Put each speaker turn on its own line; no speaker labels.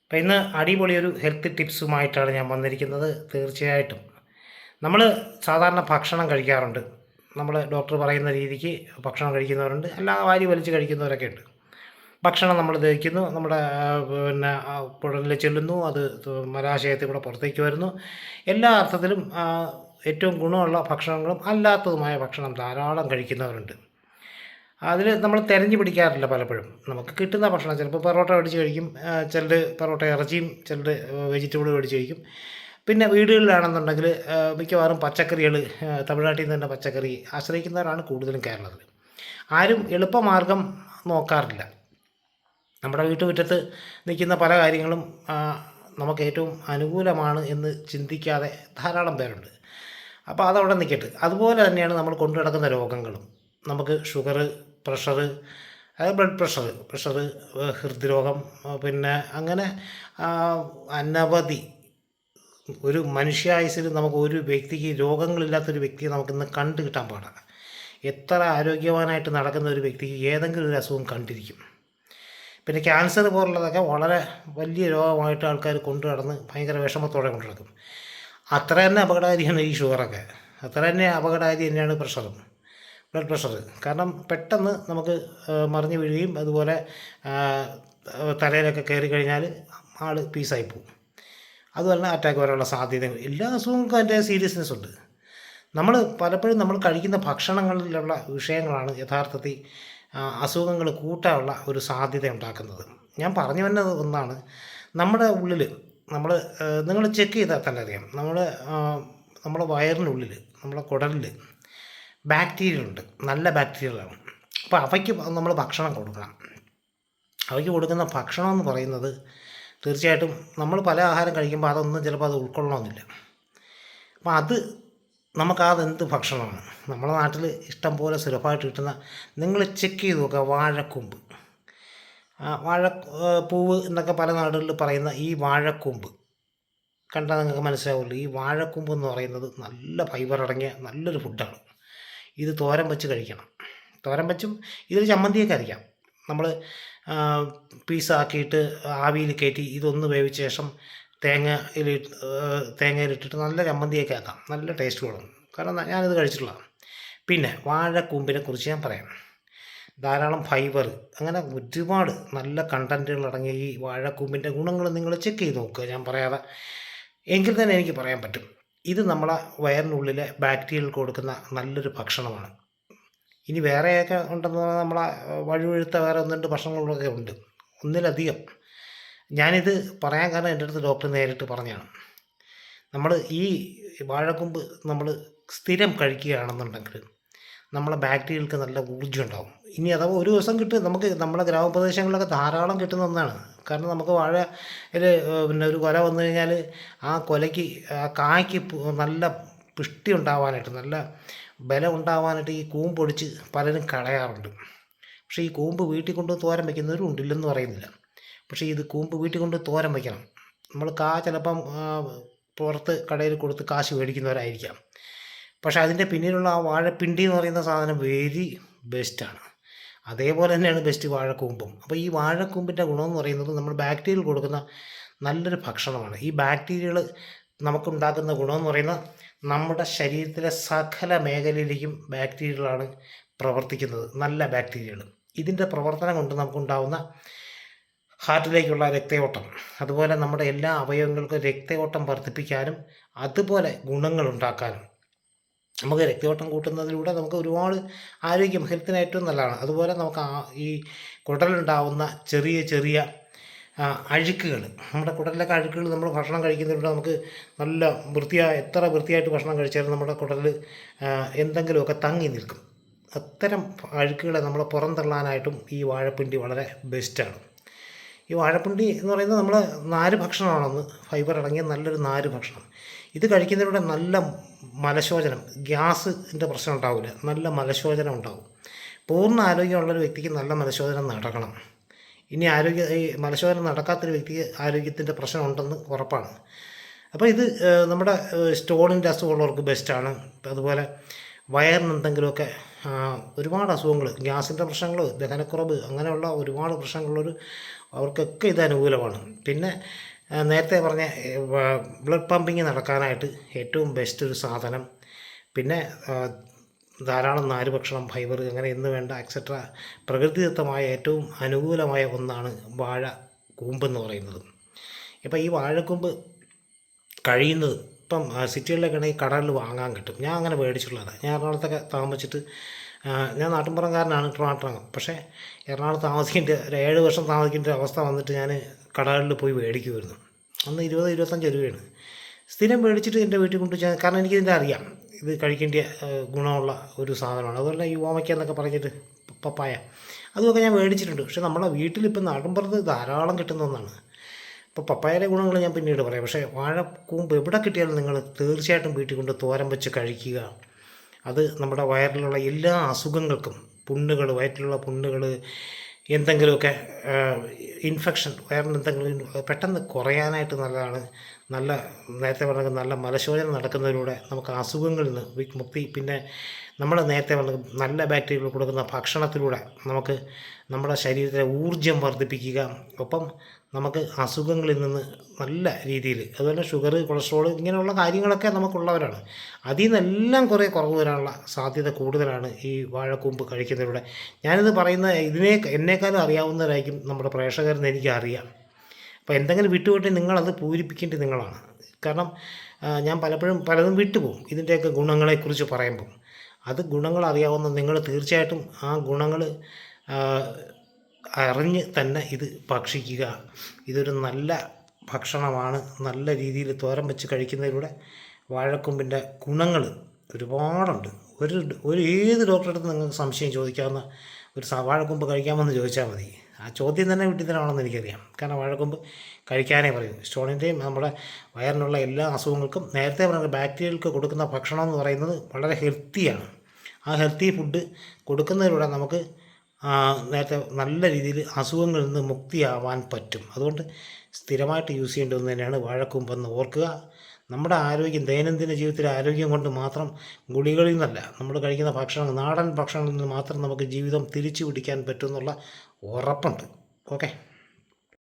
അപ്പോൾ ഇന്ന് അടിപൊളി ഒരു ഹെൽത്ത് ടിപ്സുമായിട്ടാണ് ഞാൻ വന്നിരിക്കുന്നത്. തീർച്ചയായിട്ടും നമ്മൾ സാധാരണ ഭക്ഷണം കഴിക്കാറുണ്ട്. നമ്മൾ ഡോക്ടർ പറയുന്ന രീതിക്ക് ഭക്ഷണം കഴിക്കുന്നവരുണ്ട്, അല്ലാതെ വാരി വലിച്ച് കഴിക്കുന്നവരൊക്കെ ഉണ്ട്. ഭക്ഷണം നമ്മൾ ദഹിക്കുന്നു, നമ്മുടെ കുടലിൽ ചെല്ലുന്നു, അത് മലാശയത്തിൽ കൂടെ പുറത്തേക്ക് വരുന്നു. എല്ലാ അർത്ഥത്തിലും ഏറ്റവും ഗുണമുള്ള ഭക്ഷണങ്ങളും അല്ലാത്തതുമായ ഭക്ഷണം ധാരാളം കഴിക്കുന്നവരുണ്ട്. അതിൽ നമ്മൾ തിരഞ്ഞു പിടിക്കാറില്ല പലപ്പോഴും. നമുക്ക് കിട്ടുന്ന ഭക്ഷണം ചിലപ്പോൾ പൊറോട്ട മേടിച്ച് കഴിക്കും, ചിലർ പൊറോട്ട ഇറച്ചിയും, ചിലർ വെജിറ്റബിൾ മേടിച്ച് കഴിക്കും. പിന്നെ വീടുകളിലാണെന്നുണ്ടെങ്കിൽ മിക്കവാറും പച്ചക്കറികൾ, തമിഴ്നാട്ടിൽ നിന്ന് തന്നെ പച്ചക്കറി ആശ്രയിക്കുന്നവരാണ് കൂടുതലും കേരളത്തിൽ. ആരും എളുപ്പമാർഗം നോക്കാറില്ല. നമ്മുടെ വീട്ടുമുറ്റത്ത് നിൽക്കുന്ന പല കാര്യങ്ങളും നമുക്ക് ഏറ്റവും അനുകൂലമാണ് എന്ന് ചിന്തിക്കാതെ ധാരാളം പേരുണ്ട്. അപ്പോൾ അതവിടെ നിൽക്കട്ടെ. അതുപോലെ തന്നെയാണ് നമ്മൾ കൊണ്ടു നടക്കുന്ന രോഗങ്ങളും. നമുക്ക് ഷുഗർ, പ്രഷർ, ബ്ലഡ് പ്രഷർ, ഹൃദ്രോഗം, പിന്നെ അങ്ങനെ അനവധി. ഒരു മനുഷ്യായുസ്സിൽ നമുക്ക് ഒരു വ്യക്തിക്ക് രോഗങ്ങളില്ലാത്തൊരു വ്യക്തിയെ നമുക്കിന്ന് കണ്ടു കിട്ടാൻ പാടാണ്. എത്ര ആരോഗ്യവാനായിട്ട് നടക്കുന്ന ഒരു വ്യക്തിക്ക് ഏതെങ്കിലും ഒരു അസുഖം കണ്ടിരിക്കും. പിന്നെ ക്യാൻസർ പോലുള്ളതൊക്കെ വളരെ വലിയ രോഗമായിട്ട് ആൾക്കാർ കൊണ്ടു നടന്ന് ഭയങ്കര വിഷമത്തോടെ കൊണ്ടു നടക്കും. അത്ര തന്നെ അപകടകാരിയാണ് ഈ ഷുഗറൊക്കെ. അത്ര തന്നെ അപകടകാരി തന്നെയാണ് പ്രഷറും, ബ്ലഡ് പ്രഷർ. കാരണം പെട്ടെന്ന് നമുക്ക് മറിഞ്ഞു വീഴുകയും അതുപോലെ തലയിലൊക്കെ കയറി കഴിഞ്ഞാൽ ആൾ പീസായി പോകും. അതുപോലെ അറ്റാക്ക് വരാനുള്ള സാധ്യതകൾ. എല്ലാ അസുഖങ്ങൾക്കും അതിൻ്റെ സീരിയസ്നെസ് ഉണ്ട്. നമ്മൾ പലപ്പോഴും നമ്മൾ കഴിക്കുന്ന ഭക്ഷണങ്ങളിലുള്ള വിഷയങ്ങളാണ് യഥാർത്ഥത്തിൽ അസുഖങ്ങൾ കൂട്ടാനുള്ള ഒരു സാധ്യത ഉണ്ടാക്കുന്നത്. ഞാൻ പറഞ്ഞു വന്നത് ഒന്നാണ്, നമ്മുടെ ഉള്ളിൽ നിങ്ങൾ ചെക്ക് ചെയ്താൽ തന്നെ അറിയാം, നമ്മുടെ വയറിനുള്ളിൽ, നമ്മുടെ കുടലിൽ ബാക്ടീരിയ ഉണ്ട്, നല്ല ബാക്ടീരിയകളാണ്. അപ്പോൾ അവയ്ക്ക് നമ്മൾ ഭക്ഷണം കൊടുക്കണം. അവയ്ക്ക് കൊടുക്കുന്ന ഭക്ഷണം എന്ന് പറയുന്നത് തീർച്ചയായിട്ടും നമ്മൾ പല ആഹാരം കഴിക്കുമ്പോൾ അതൊന്നും ചിലപ്പോൾ അത് ഉൾക്കൊള്ളണമെന്നില്ല. അപ്പോൾ നമുക്കതെന്ത് ഭക്ഷണമാണ് നമ്മുടെ നാട്ടിൽ ഇഷ്ടം പോലെ സുലഭമായിട്ട് കിട്ടുന്ന, നിങ്ങൾ ചെക്ക് ചെയ്ത് നോക്കുക, വാഴക്കൂമ്പ്, പൂവ് എന്നൊക്കെ പല നാടുകളിൽ പറയുന്ന ഈ വാഴക്കൂമ്പ് കണ്ടാൽ നിങ്ങൾക്ക് മനസ്സിലാവുള്ളൂ. ഈ വാഴക്കൂമ്പ് എന്ന് പറയുന്നത് നല്ല ഫൈബർ അടങ്ങിയ നല്ലൊരു ഫുഡാണ്. ഇത് തോരൻ വെച്ച് കഴിക്കണം. തോരൻ വെച്ചും ഇതിൽ ചമ്മന്തിയൊക്കെ അരയ്ക്കാം. നമ്മൾ പീസാക്കിയിട്ട് ആവിയിൽ കയറ്റി ഇതൊന്ന് വേവിച്ച ശേഷം തേങ്ങയിലിട്ടിട്ട് നല്ല ചമ്മന്തിയൊക്കെ ആക്കാം. നല്ല ടേസ്റ്റ് കൊടുക്കും. കാരണം ഞാനിത് കഴിച്ചിട്ടുള്ളതാണ്. പിന്നെ വാഴക്കൂമ്പിനെ കുറിച്ച് ഞാൻ പറയാം. ധാരാളം ഫൈബർ, അങ്ങനെ ഒരുപാട് നല്ല കണ്ടൻറ്റുകൾ അടങ്ങിയ ഈ വാഴക്കൂമ്പിൻ്റെ ഗുണങ്ങൾ നിങ്ങൾ ചെക്ക് ചെയ്ത് നോക്കുക. ഞാൻ പറയാതെ എങ്കിൽ തന്നെ എനിക്ക് പറയാൻ പറ്റും. ഇത് നമ്മളെ വയറിനുള്ളിലെ ബാക്ടീരിയകൾക്ക് കൊടുക്കുന്ന നല്ലൊരു ഭക്ഷണമാണ്. ഇനി വേറെയൊക്കെ ഉണ്ടെന്ന് പറഞ്ഞാൽ നമ്മളെ വഴുവഴുത്ത വേറെ 1-2 ഭക്ഷണങ്ങളൊക്കെ ഉണ്ട്, ഒന്നിലധികം. ഞാനിത് പറയാൻ കാരണം എൻ്റെ അടുത്ത് ഡോക്ടർ നേരിട്ട് പറഞ്ഞതാണ്. നമ്മൾ ഈ വാഴക്കൂമ്പ് നമ്മൾ സ്ഥിരം കഴിക്കുകയാണെന്നുണ്ടെങ്കിൽ നമ്മളെ ബാക്ടീരിയകൾക്ക് നല്ല ഊർജ്ജം ഉണ്ടാകും. ഇനി അഥവാ ഒരു ദിവസം കിട്ടും, നമുക്ക് നമ്മുടെ ഗ്രാമപ്രദേശങ്ങളിലൊക്കെ ധാരാളം കിട്ടുന്ന ഒന്നാണ്. കാരണം നമുക്ക് വാഴയിൽ പിന്നെ ഒരു കൊല വന്നു കഴിഞ്ഞാൽ ആ കൊലയ്ക്ക്, ആ കായ്ക്ക് നല്ല പുഷ്ടി ഉണ്ടാവാനായിട്ട്, നല്ല ബലം ഉണ്ടാവാനായിട്ട് ഈ കൂമ്പൊടിച്ച് പലരും കളയാറുണ്ട്. പക്ഷേ ഈ കൂമ്പ് വീട്ടിൽ കൊണ്ട് തോരൻ വയ്ക്കുന്നവരും ഉണ്ടില്ലെന്ന് പറയുന്നില്ല. പക്ഷേ ഇത് കൂമ്പ് വീട്ടിൽ കൊണ്ട് തോരൻ വയ്ക്കണം. നമ്മൾ ചിലപ്പം പുറത്ത് കടയിൽ കൊടുത്ത് കാശ് മേടിക്കുന്നവരായിരിക്കാം. പക്ഷേ അതിൻ്റെ പിന്നിലുള്ള ആ വാഴപ്പിണ്ടി എന്ന് പറയുന്ന സാധനം വെരി ബെസ്റ്റാണ്. അതേപോലെ തന്നെയാണ് ബെസ്റ്റ് വാഴക്കൂമ്പും. അപ്പോൾ ഈ വാഴക്കൂമ്പിൻ്റെ ഗുണമെന്ന് പറയുന്നത് നമ്മൾ ബാക്ടീരിയകൾ കൊടുക്കുന്ന നല്ലൊരു ഭക്ഷണമാണ്. ഈ ബാക്ടീരിയകൾ നമുക്കുണ്ടാക്കുന്ന ഗുണമെന്ന് പറയുന്നത് നമ്മുടെ ശരീരത്തിലെ സകല മേഖലയിലേക്കും ബാക്ടീരിയകളാണ് പ്രവർത്തിക്കുന്നത്, നല്ല ബാക്ടീരിയകൾ. ഇതിൻ്റെ പ്രവർത്തനം കൊണ്ട് നമുക്കുണ്ടാകുന്ന ഹാർട്ടിലേക്കുള്ള രക്തയോട്ടം, അതുപോലെ നമ്മുടെ എല്ലാ അവയവങ്ങൾക്കും രക്തയോട്ടം വർദ്ധിപ്പിക്കാനും അതുപോലെ ഗുണങ്ങളുണ്ടാക്കാനും, നമുക്ക് രക്തയോട്ടം കൂട്ടുന്നതിലൂടെ നമുക്ക് ഒരുപാട് ആരോഗ്യം, ഹെൽത്തിന് ഏറ്റവും നല്ലതാണ്. അതുപോലെ നമുക്ക് ഈ കുടലുണ്ടാവുന്ന ചെറിയ ചെറിയ അഴുക്കുകൾ, നമ്മുടെ കുടലിലൊക്കെ അഴുക്കുകൾ നമ്മൾ ഭക്ഷണം കഴിക്കുന്നതിലൂടെ നമുക്ക് നല്ല എത്ര വൃത്തിയായിട്ട് ഭക്ഷണം കഴിച്ചാലും നമ്മുടെ കുടലിൽ എന്തെങ്കിലുമൊക്കെ തങ്ങി നിൽക്കും. അത്തരം അഴുക്കുകളെ നമ്മൾ പുറന്തള്ളാനായിട്ടും ഈ വാഴപ്പിണ്ടി വളരെ ബെസ്റ്റാണ്. ഈ വാഴപ്പിണ്ടി എന്ന് പറയുന്നത് നമ്മൾ നാര് ഭക്ഷണമാണെന്ന്, ഫൈബർ അടങ്ങിയ നല്ലൊരു നാര് ഭക്ഷണം. ഇത് കഴിക്കുന്നതിലൂടെ നല്ല മലശോചനം, ഗ്യാസിൻ്റെ പ്രശ്നം ഉണ്ടാവില്ല, നല്ല മലശോചനം ഉണ്ടാവും. പൂർണ്ണ ആരോഗ്യമുള്ളൊരു വ്യക്തിക്ക് നല്ല മലശോചനം നടക്കണം. ഇനി ഈ മലശോചനം നടക്കാത്തൊരു വ്യക്തിക്ക് ആരോഗ്യത്തിൻ്റെ പ്രശ്നം ഉണ്ടെന്ന് ഉറപ്പാണ്. അപ്പോൾ ഇത് നമ്മുടെ സ്റ്റോണിൻ്റെ അസുഖമുള്ളവർക്ക് ബെസ്റ്റാണ്. അതുപോലെ വയറിന് എന്തെങ്കിലുമൊക്കെ ഒരുപാട് അസുഖങ്ങൾ, ഗ്യാസിൻ്റെ പ്രശ്നങ്ങൾ, ദഹനക്കുറവ്, അങ്ങനെയുള്ള ഒരുപാട് പ്രശ്നങ്ങളുള്ളൊരു അവർക്കൊക്കെ ഇത് അനുകൂലമാണ്. പിന്നെ നേരത്തെ പറഞ്ഞ ബ്ലഡ് പമ്പിങ് നടക്കാനായിട്ട് ഏറ്റവും ബെസ്റ്റ് ഒരു സാധനം. പിന്നെ ധാരാളം നാര് ഭക്ഷണം, ഫൈബർ, അങ്ങനെ എന്ന് വേണ്ട എക്സെട്ര പ്രകൃതിദത്തമായ ഏറ്റവും അനുകൂലമായ ഒന്നാണ് വാഴ കൂമ്പെന്ന് പറയുന്നത്. ഇപ്പോൾ ഈ വാഴക്കൂമ്പ് കഴിയുന്നത് ഇപ്പം സിറ്റികളിലൊക്കെ ആണെങ്കിൽ കടകളിൽ വാങ്ങാൻ കിട്ടും. ഞാൻ അങ്ങനെ മേടിച്ചിട്ടുള്ളതാണ്. ഞാൻ എറണാകുളത്തൊക്കെ താമസിച്ചിട്ട്, ഞാൻ നാട്ടിൻപുറംകാരനാണ്, ട്രിവാൻഡ്രം. പക്ഷേ എറണാകുളത്ത് താമസിക്കേണ്ട ഒരു 7 വർഷം താമസിക്കേണ്ട അവസ്ഥ വന്നിട്ട് ഞാൻ കടകളിൽ പോയി മേടിക്കുമായിരുന്നു. അന്ന് 20-25 രൂപയാണ്. സ്ഥിരം മേടിച്ചിട്ട് എൻ്റെ വീട്ടിൽ കൊണ്ട് വെച്ചാൽ, കാരണം എനിക്കിതിൻ്റെ അറിയാം ഇത് കഴിക്കേണ്ട ഗുണമുള്ള ഒരു സാധനമാണ്. അതുപോലെ ഈ ഓമയ്ക്ക എന്നൊക്കെ പറഞ്ഞിട്ട് പപ്പായ, അതുമൊക്കെ ഞാൻ മേടിച്ചിട്ടുണ്ട്. പക്ഷേ നമ്മളെ വീട്ടിലിപ്പം നാട്ടിൻപുറത്ത് ധാരാളം കിട്ടുന്ന ഒന്നാണ്. ഇപ്പോൾ പപ്പായയുടെ ഗുണങ്ങൾ ഞാൻ പിന്നീട് പറയാം. പക്ഷേ വാഴക്കൂമ്പ് എവിടെ കിട്ടിയാലും നിങ്ങൾ തീർച്ചയായിട്ടും വീട്ടിൽ കൊണ്ട് തോരൻ വെച്ച് കഴിക്കുക. അത് നമ്മുടെ വയറിലുള്ള എല്ലാ അസുഖങ്ങൾക്കും, പുണ്ണുകൾ, വയറ്റിലുള്ള പുണ്ണുകൾ, എന്തെങ്കിലുമൊക്കെ ഇൻഫെക്ഷൻ, വയറിന് എന്തെങ്കിലും പെട്ടെന്ന് കുറയാനായിട്ട് നല്ലതാണ്. നേരത്തെ പറഞ്ഞ നല്ല മലശോചനം നടക്കുന്നതിലൂടെ നമുക്ക് അസുഖങ്ങളിൽ നിന്ന് മുക്തി. പിന്നെ നമ്മൾ നേരത്തെ പറഞ്ഞ നല്ല ബാക്ടീരിയകൾ കൊടുക്കുന്ന ഭക്ഷണത്തിലൂടെ നമുക്ക് നമ്മുടെ ശരീരത്തിലെ ഊർജ്ജം വർദ്ധിപ്പിക്കുക. ഒപ്പം നമുക്ക് അസുഖങ്ങളിൽ നിന്ന് നല്ല രീതിയിൽ, അതുപോലെ ഷുഗർ, കൊളസ്ട്രോൾ, ഇങ്ങനെയുള്ള കാര്യങ്ങളൊക്കെ നമുക്കുള്ളവരാണ്. അതിൽ നിന്നെല്ലാം കുറേ കുറവ് വരാനുള്ള സാധ്യത കൂടുതലാണ് ഈ വാഴക്കൂമ്പ് കഴിക്കുന്നതിലൂടെ. ഞാനിത് പറയുന്ന എന്നേക്കാളും അറിയാവുന്നവരായിരിക്കും നമ്മുടെ പ്രേക്ഷകരെന്ന് എനിക്കറിയാം. അപ്പോൾ എന്തെങ്കിലും വിട്ടുപോയിട്ട് നിങ്ങളത് പൂരിപ്പിക്കേണ്ടത് നിങ്ങളാണ്. കാരണം ഞാൻ പലതും വിട്ടുപോകും ഇതിൻ്റെയൊക്കെ ഗുണങ്ങളെക്കുറിച്ച് പറയുമ്പം. അത് ഗുണങ്ങൾ അറിയാവുന്ന നിങ്ങൾ തീർച്ചയായിട്ടും ആ ഗുണങ്ങൾ അറിഞ്ഞ് തന്നെ ഇത് ഭക്ഷിക്കുക. ഇതൊരു നല്ല ഭക്ഷണമാണ്. നല്ല രീതിയിൽ തോരൻ വെച്ച് കഴിക്കുന്നതിലൂടെ വാഴക്കൂമ്പിൻ്റെ ഗുണങ്ങൾ ഒരുപാടുണ്ട്. ഏത് ഡോക്ടറെ അടുത്ത് നിങ്ങൾക്ക് സംശയം ചോദിക്കാവുന്ന വാഴക്കൂമ്പ് കഴിക്കാമെന്ന് ചോദിച്ചാൽ മതി. ആ ചോദ്യം തന്നെ വിട്ടിത്തരമാണെന്ന് എനിക്കറിയാം. കാരണം വാഴക്കൂമ്പ് കഴിക്കാനേ പറയൂ. സ്റ്റോണിൻ്റെയും നമ്മുടെ വയറിനുള്ള എല്ലാ അസുഖങ്ങൾക്കും, നേരത്തെ പറഞ്ഞ ബാക്ടീരിയകൾക്ക് കൊടുക്കുന്ന ഭക്ഷണം എന്ന് പറയുന്നത് വളരെ ഹെൽത്തിയാണ്. ആ ഹെൽത്തി ഫുഡ് കൊടുക്കുന്നതിലൂടെ നമുക്ക് നേരത്തെ നല്ല രീതിയിൽ അസുഖങ്ങളിൽ നിന്ന് മുക്തിയാവാൻ പറ്റും. അതുകൊണ്ട് സ്ഥിരമായിട്ട് യൂസ് ചെയ്യേണ്ടി ഒന്ന് തന്നെയാണ് വാഴക്കൂമ്പെന്ന് ഓർക്കുക. നമ്മുടെ ആരോഗ്യം, ദൈനംദിന ജീവിതത്തിലെ ആരോഗ്യം കൊണ്ട് മാത്രം, ഗുളികളിൽ നിന്നല്ല, നമ്മൾ കഴിക്കുന്ന ഭക്ഷണം, നാടൻ ഭക്ഷണങ്ങളിൽ നിന്ന് മാത്രം നമുക്ക് ജീവിതം തിരിച്ചു പിടിക്കാൻ പറ്റുമെന്നുള്ള ഉറപ്പുണ്ട്. ഓക്കെ.